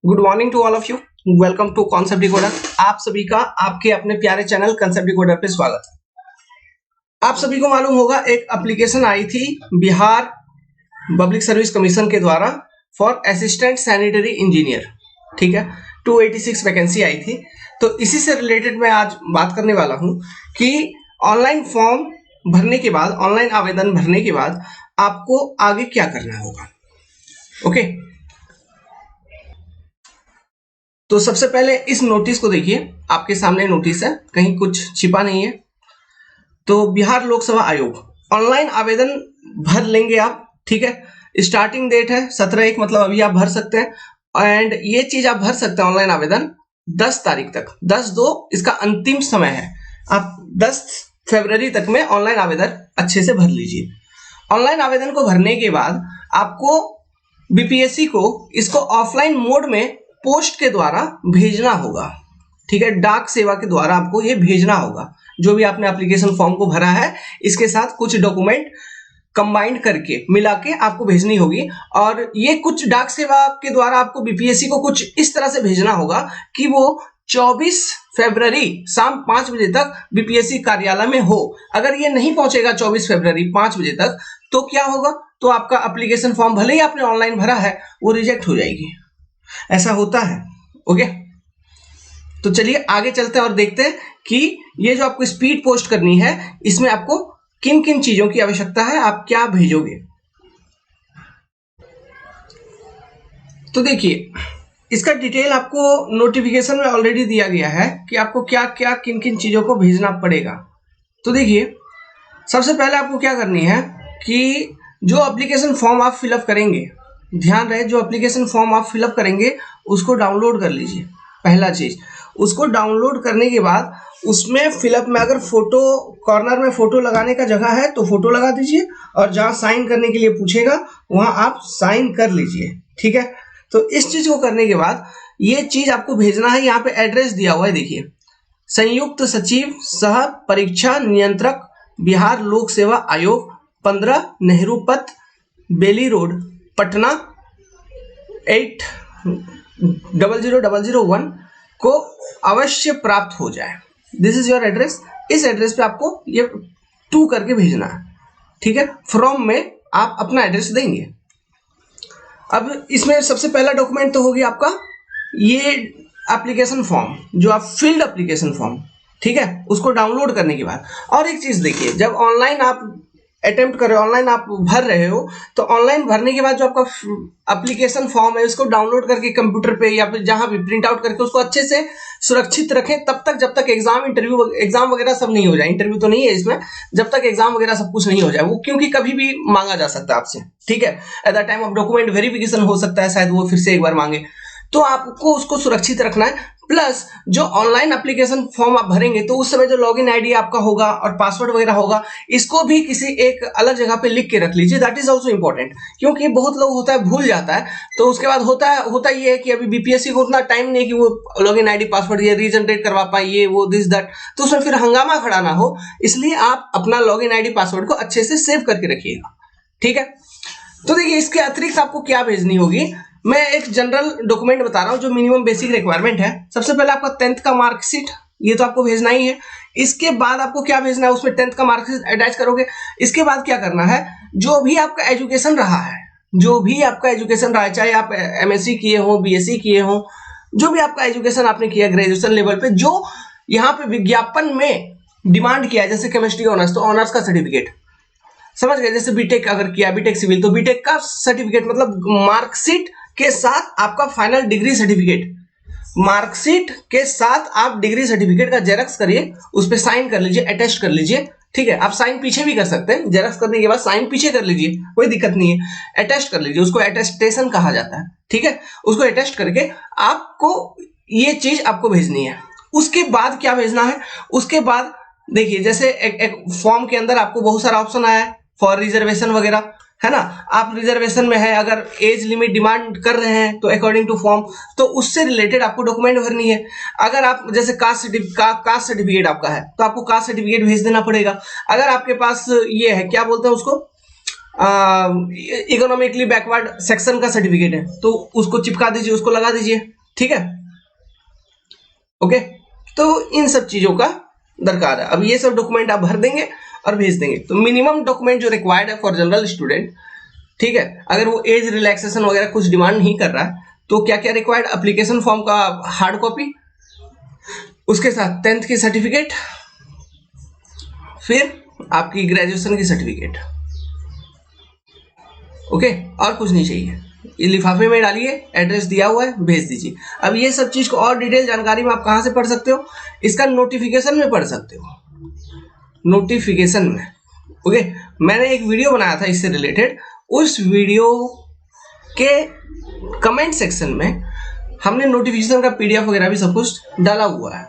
Good morning to all of you. Welcome to concept decoder. आप सभी का आपके अपने प्यारे चैनल कॉन्सेप्ट डिकोडर पे स्वागत है। आप सभी को मालूम होगा एक एप्लीकेशन आई थी बिहार पब्लिक सर्विस कमीशन के द्वारा फॉर असिस्टेंट सैनिटरी इंजीनियर, ठीक है। 286 वैकेंसी आई थी। तो इसी से रिलेटेड मैं आज बात करने वाला हूं कि ऑनलाइन फॉर्म भरने के बाद, ऑनलाइन आवेदन भरने के बाद आपको आगे क्या करना होगा। ओके, तो सबसे पहले इस नोटिस को देखिए, आपके सामने नोटिस है, कहीं कुछ छिपा नहीं है। तो बिहार लोक सेवा आयोग ऑनलाइन आवेदन भर लेंगे आप, ठीक है। स्टार्टिंग डेट है 17/1, मतलब अभी आप भर सकते हैं। एंड ये चीज आप भर सकते हैं ऑनलाइन आवेदन 10 तारीख तक, 10/2 इसका अंतिम समय है। आप 10 फरवरी तक में ऑनलाइन आवेदन अच्छे से भर लीजिए। ऑनलाइन आवेदन को भरने के बाद आपको बीपीएससी को इसको ऑफलाइन मोड में पोस्ट के द्वारा भेजना होगा, ठीक है। डाक सेवा के द्वारा आपको ये भेजना होगा। जो भी आपने एप्लीकेशन फॉर्म को भरा है इसके साथ कुछ डॉक्यूमेंट कंबाइंड करके मिला के आपको भेजनी होगी। और ये कुछ डाक सेवा के द्वारा आपको बीपीएससी को कुछ इस तरह से भेजना होगा कि वो 24 फरवरी शाम 5 बजे तक बीपीएससी कार्यालय में हो। अगर ये नहीं पहुंचेगा 24 फरवरी 5 बजे तक तो क्या होगा, तो आपका एप्लीकेशन फॉर्म भले ही आपने ऑनलाइन भरा है वो रिजेक्ट हो जाएगी। ऐसा होता है। ओके, तो चलिए आगे चलते हैं और देखते हैं कि ये जो आपको स्पीड पोस्ट करनी है इसमें आपको किन किन चीजों की आवश्यकता है, आप क्या भेजोगे। तो देखिए, इसका डिटेल आपको नोटिफिकेशन में ऑलरेडी दिया गया है कि आपको क्या क्या किन किन चीजों को भेजना पड़ेगा। तो देखिए, सबसे पहले आपको क्या करनी है कि जो एप्लीकेशन फॉर्म आप फिलअप करेंगे, ध्यान रहे, जो एप्लीकेशन फॉर्म आप फिलअप करेंगे उसको डाउनलोड कर लीजिए। पहला चीज, उसको डाउनलोड करने के बाद उसमें फिलअप में अगर फोटो, कॉर्नर में फोटो लगाने का जगह है तो फोटो लगा दीजिए, और जहां साइन करने के लिए पूछेगा वहां आप साइन कर लीजिए, ठीक है। तो इस चीज को करने के बाद ये चीज आपको भेजना है। यहाँ पे एड्रेस दिया हुआ है, देखिए, संयुक्त सचिव सह परीक्षा नियंत्रक बिहार लोक सेवा आयोग 15 नेहरू पथ, बेली रोड, पटना 800001 को अवश्य प्राप्त हो जाए। This is your address. इस एड्रेस पे आपको ये 2 करके भेजना है, ठीक है। फ्रॉम में आप अपना एड्रेस देंगे। अब इसमें सबसे पहला डॉक्यूमेंट तो होगी आपका ये एप्लीकेशन फॉर्म, जो आप फील्ड एप्लीकेशन फॉर्म, ठीक है, उसको डाउनलोड करने के बाद। और एक चीज देखिए, जब ऑनलाइन आप अटेम्प्ट कर रहे हो, ऑनलाइन आप भर रहे हो, तो ऑनलाइन भरने के बाद जो आपका एप्लीकेशन फॉर्म है उसको डाउनलोड करके कंप्यूटर पे या फिर जहां भी प्रिंट आउट करके उसको अच्छे से सुरक्षित रखें तब तक, जब तक एग्जाम वगैरह सब नहीं हो जाए। इंटरव्यू तो नहीं है इसमें, जब तक एग्जाम वगैरह सब कुछ नहीं हो जाए वो, क्योंकि कभी भी मांगा जा सकता है आपसे, ठीक है। At the time of document verification हो सकता है, शायद वो फिर से एक बार मांगे, तो आपको उसको सुरक्षित रखना है। प्लस जो ऑनलाइन एप्लीकेशन फॉर्म आप भरेंगे तो उस समय जो लॉगिन आईडी आपका होगा और पासवर्ड वगैरह होगा, इसको भी किसी एक अलग जगह पे लिख के रख लीजिए। दैट इज आल्सो इंपॉर्टेंट, क्योंकि बहुत लोग होता है भूल जाता है। तो उसके बाद होता ये है कि अभी बीपीएससी को उतना टाइम नहीं कि वो लॉगिन आईडी पासवर्ड ये रीजनरेट करवा पाए, ये वो दिस दैट, तो उसमें फिर हंगामा खड़ा ना हो, इसलिए आप अपना लॉगिन आईडी पासवर्ड को अच्छे से सेव करके रखिएगा, ठीक है। तो देखिए, इसके अतिरिक्त आपको क्या भेजनी होगी, मैं एक जनरल डॉक्यूमेंट बता रहा हूं जो मिनिमम बेसिक रिक्वायरमेंट है। सबसे पहले आपका 10th का मार्कशीट, ये तो आपको भेजना ही है। इसके बाद आपको क्या भेजना है, उसमें 10th का मार्कशीट अटैच करोगे। इसके बाद क्या करना है, जो भी आपका एजुकेशन रहा है, जो भी आपका एजुकेशन रहा है, चाहे आप एमएससी किए हो, बीएससी किए हो, जो भी आपका एजुकेशन आपने किया ग्रेजुएशन लेवल पे, जो यहाँ पे विज्ञापन में डिमांड किया है, जैसे केमिस्ट्री ऑनर्स तो ऑनर्स का सर्टिफिकेट, समझ गए। जैसे बीटेक अगर किया, बीटेक सिविल, तो बीटेक का सर्टिफिकेट, मतलब मार्कशीट के साथ आपका फाइनल डिग्री सर्टिफिकेट, मार्कशीट के साथ आप डिग्री सर्टिफिकेट का जेरॉक्स करिए, उस पर साइन कर लीजिए, अटेस्ट कर लीजिए, ठीक है। आप साइन पीछे भी कर सकते हैं, जेरॉक्स करने के बाद साइन पीछे कर लीजिए, कोई दिक्कत नहीं है। अटेस्ट कर लीजिए, उसको अटेस्टेशन कहा जाता है, ठीक है। उसको अटेस्ट करके आपको ये चीज आपको भेजनी है। उसके बाद क्या भेजना है, उसके बाद देखिए, जैसे एक फॉर्म के अंदर आपको बहुत सारा ऑप्शन आया है फॉर रिजर्वेशन वगैरह, है ना। आप रिजर्वेशन में है, अगर एज लिमिट डिमांड कर रहे हैं तो अकॉर्डिंग टू फॉर्म, तो उससे रिलेटेड आपको डॉक्यूमेंट भरनी है। अगर आप जैसे कास्ट सर्टिफिकेट आपका है तो आपको कास्ट सर्टिफिकेट भेज देना पड़ेगा। अगर आपके पास ये है, क्या बोलते हैं उसको, इकोनॉमिकली बैकवर्ड सेक्शन का सर्टिफिकेट है तो उसको चिपका दीजिए, उसको लगा दीजिए, ठीक है। ओके, तो इन सब चीजों का दरकार है। अब ये सब डॉक्यूमेंट आप भर देंगे और भेज देंगे। तो मिनिमम डॉक्यूमेंट जो रिक्वायर्ड है फॉर जनरल स्टूडेंट, ठीक है, अगर वो एज रिलैक्सेशन वगैरह कुछ डिमांड नहीं कर रहा है तो क्या क्या रिक्वायर्ड, एप्लीकेशन फॉर्म का हार्ड कॉपी, उसके साथ 10th की सर्टिफिकेट, फिर आपकी ग्रेजुएशन की सर्टिफिकेट। ओके, और कुछ नहीं चाहिए। ये लिफाफे में डालिए, एड्रेस दिया हुआ है, भेज दीजिए। अब ये सब चीज को और डिटेल जानकारी में आप कहाँ से पढ़ सकते हो? इसका नोटिफिकेशन में पढ़ सकते हो, नोटिफिकेशन में। ओके, मैंने एक वीडियो बनाया था इससे रिलेटेड, उस वीडियो के कमेंट सेक्शन में हमने नोटिफिकेशन का पीडीएफ वगैरह भी सब कुछ डाला हुआ है,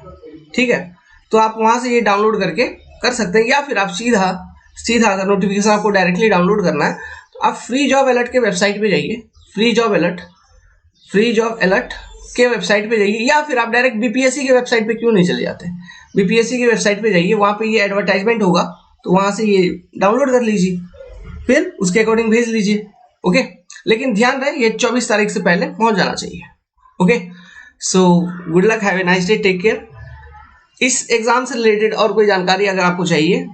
ठीक है। तो आप वहां से ये डाउनलोड करके कर सकते हैं, या फिर आप सीधा अगर नोटिफिकेशन आपको डायरेक्टली डाउनलोड करना है तो आप फ्री जॉब अलर्ट के वेबसाइट पे जाइए, फ्री जॉब अलर्ट के वेबसाइट पे जाइए, या फिर आप डायरेक्ट बीपीएससी के वेबसाइट पे क्यों नहीं चले जाते, बीपीएससी की वेबसाइट पे जाइए, वहां पे ये एडवर्टाइजमेंट होगा तो वहां से ये डाउनलोड कर लीजिए, फिर उसके अकॉर्डिंग भेज लीजिए। ओके, लेकिन ध्यान रहे ये 24 तारीख से पहले पहुंच जाना चाहिए। Okay, so good luck, have a nice day, take care. इस एग्जाम से रिलेटेड और कोई जानकारी अगर आपको चाहिए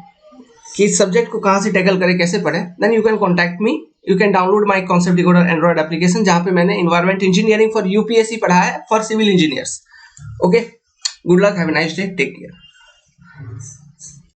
कि इस सब्जेक्ट को कहाँ से टैकल करें, कैसे पढ़ें, then you can contact me. You can download my concept decoder Android application, जहाँ पे मैंने इन्वायरमेंट इंजीनियरिंग फॉर यूपीएससी पढ़ा है for civil engineers. Okay, good luck, have a nice day, take care.